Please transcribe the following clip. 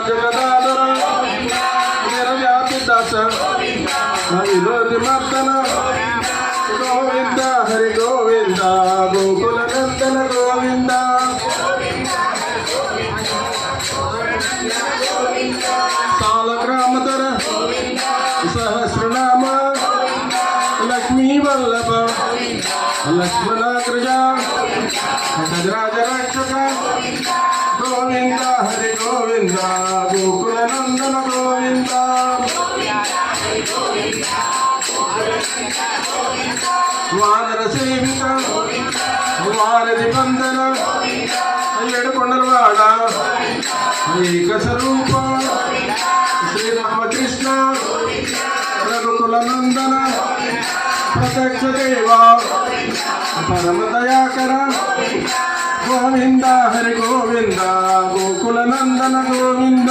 జగదాధర నిరవ్యాపి దాస విరోధి మర్దన గోవింద హరి గోవింద గోకుల నందన గోవింద సాలగ్రామధర సహస్రనామ లక్ష్మీ వల్లభ లక్ష్మణాగ్రజ గజరాజ రక్షక గోవింద హరి గోవింద గోకుల నందన గోవింద వానర సేవిక వారధి బంధన ఏడుకొండలవాడ ఏక స్వరూప శ్రీరామకృష్ణ రఘుకుల నందన ప్రత్యక్ష దేవ పరమ దయాకర గోవింద హరి గోవింద గోకుల నందన గోవింద.